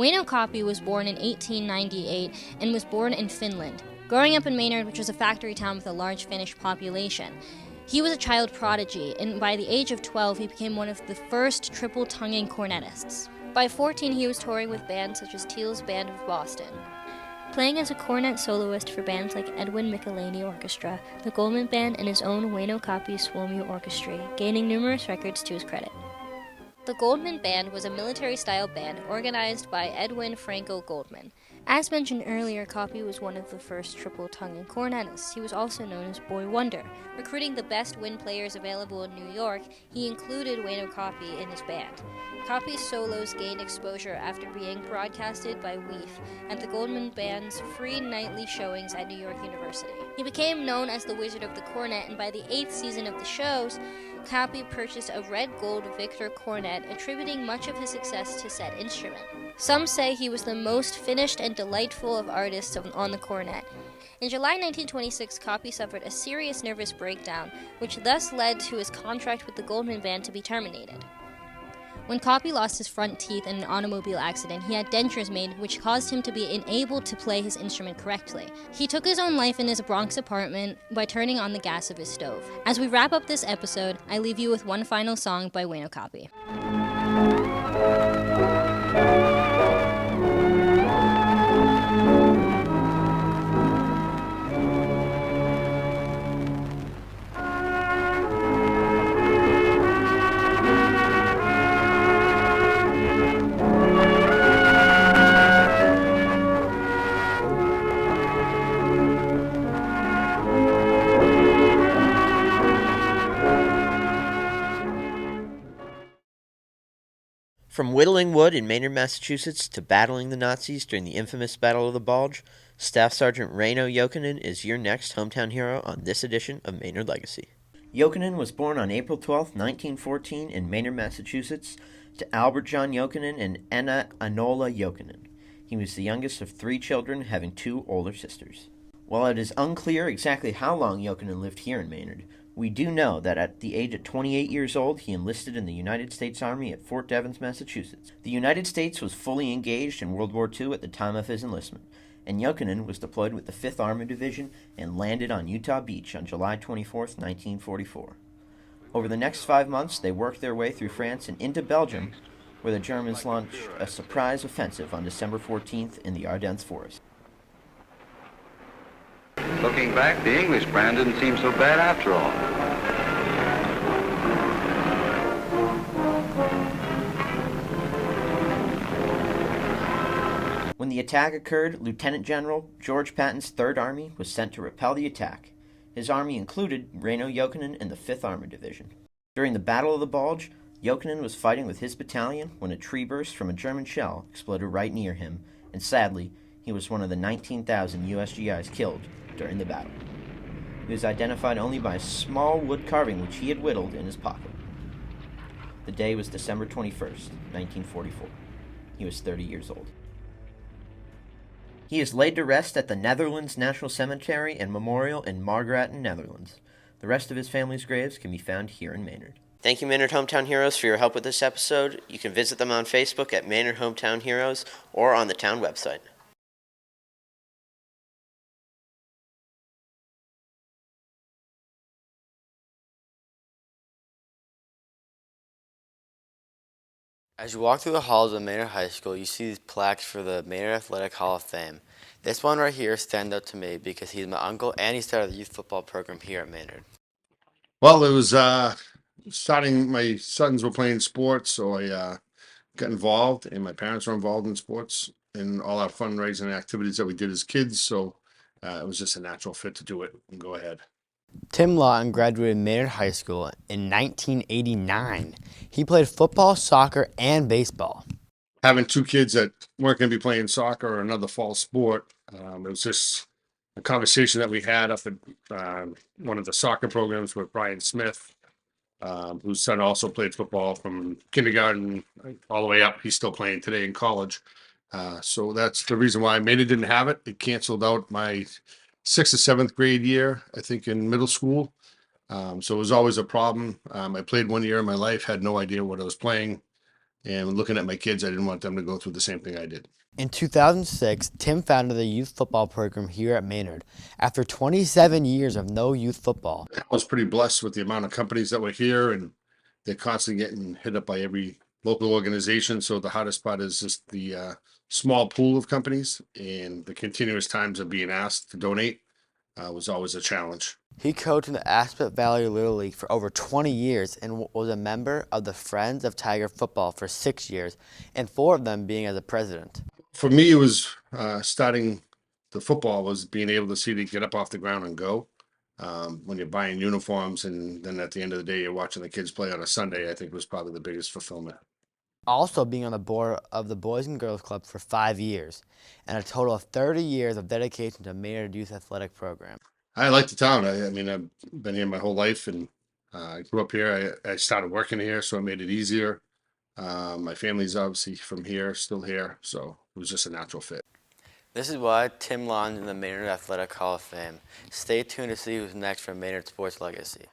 Wäinö Kapi was born in 1898 and was born in Finland. Growing up in Maynard, which was a factory town with a large Finnish population, he was a child prodigy, and by the age of 12, he became one of the first triple-tonguing cornetists. By 14, he was touring with bands such as Teal's Band of Boston. Playing as a cornet soloist for bands like Edwin Michelini Orchestra, the Goldman Band, and his own Wäinö Kapi Suomi Orchestra, gaining numerous records to his credit. The Goldman Band was a military-style band organized by Edwin Franco Goldman. As mentioned earlier, Kapi was one of the first triple-tonguing cornetists. He was also known as Boy Wonder. Recruiting the best wind players available in New York, he included Wäinö Kapi in his band. Kapi's solos gained exposure after being broadcasted by Weef at the Goldman Band's free nightly showings at New York University. He became known as the Wizard of the Cornet, and by the 8th season of the shows, Kapi purchased a red-gold Victor cornet, attributing much of his success to said instrument. Some say he was the most finished and delightful of artists on the cornet. In July 1926, Kapi suffered a serious nervous breakdown, which thus led to his contract with the Goldman Band to be terminated. When Kapi lost his front teeth in an automobile accident, he had dentures made, which caused him to be unable to play his instrument correctly. He took his own life in his Bronx apartment by turning on the gas of his stove. As we wrap up this episode, I leave you with one final song by Wäinö Kapi. From whittling wood in Maynard, Massachusetts, to battling the Nazis during the infamous Battle of the Bulge, Staff Sergeant Wäinö Jokinen is your next hometown hero on this edition of Maynard Legacy. Jokinen was born on April 12, 1914 in Maynard, Massachusetts, to Albert John Jokinen and Enna Anola Jokinen. He was the youngest of 3 children, having 2 older sisters. While it is unclear exactly how long Jokinen lived here in Maynard, we do know that at the age of 28 years old, he enlisted in the United States Army at Fort Devens, Massachusetts. The United States was fully engaged in World War II at the time of his enlistment, and Jokinen was deployed with the 5th Armored Division and landed on Utah Beach on July 24, 1944. Over the next 5 months, they worked their way through France and into Belgium, where the Germans launched a surprise offensive on December 14th in the Ardennes forest. Looking back, the English brand didn't seem so bad after all. When the attack occurred, Lieutenant General George Patton's 3rd Army was sent to repel the attack. His army included Wäinö Jokinen and the 5th Armored Division. During the Battle of the Bulge, Jokinen was fighting with his battalion when a tree burst from a German shell exploded right near him, and sadly, he was one of the 19,000 USGIs killed during the battle. He was identified only by a small wood carving which he had whittled in his pocket. The day was December 21st, 1944. He was 30 years old. He is laid to rest at the Netherlands National Cemetery and Memorial in Margraten, Netherlands. The rest of his family's graves can be found here in Maynard. Thank you, Maynard Hometown Heroes, for your help with this episode. You can visit them on Facebook at Maynard Hometown Heroes or on the town website. As you walk through the halls of Maynard High School, you see these plaques for the Maynard Athletic Hall of Fame. This one right here stands out to me because he's my uncle and he started the youth football program here at Maynard. Well, it was starting, my sons were playing sports, so I got involved, and my parents were involved in sports and all our fundraising activities that we did as kids, so it was just a natural fit to do it and go ahead. Tim Lawton graduated Maynard High School in 1989. He played football, soccer, and baseball. Having 2 kids that weren't going to be playing soccer or another fall sport, it was just a conversation that we had up at one of the soccer programs with Brian Smith, whose son also played football from kindergarten all the way up. He's still playing today in college. So that's the reason why Maynard didn't have it. It canceled out my 6th or 7th grade year, I think, in middle school. So it was always a problem. I played 1 year in my life, had no idea what I was playing. And looking at my kids, I didn't want them to go through the same thing I did. In 2006, Tim founded the youth football program here at Maynard after 27 years of no youth football. I was pretty blessed with the amount of companies that were here, and they're constantly getting hit up by every local organization. So the hardest part is just the small pool of companies, and the continuous times of being asked to donate was always a challenge. He coached in the Aspet Valley Little League for over 20 years and was a member of the Friends of Tiger Football for 6 years, and 4 of them being as a president. For me, it was starting the football was being able to see it get up off the ground and go. When you're buying uniforms and then at the end of the day you're watching the kids play on a Sunday, I think was probably the biggest fulfillment. Also being on the board of the Boys and Girls Club for 5 years, and a total of 30 years of dedication to Maynard Youth Athletic Program. I like the town. I mean, I've been here my whole life, and I grew up here. I started working here, so it made it easier. My family's obviously from here, still here, so it was just a natural fit. This is why Tim Lon's in the Maynard Athletic Hall of Fame. Stay tuned to see who's next for Maynard Sports Legacy.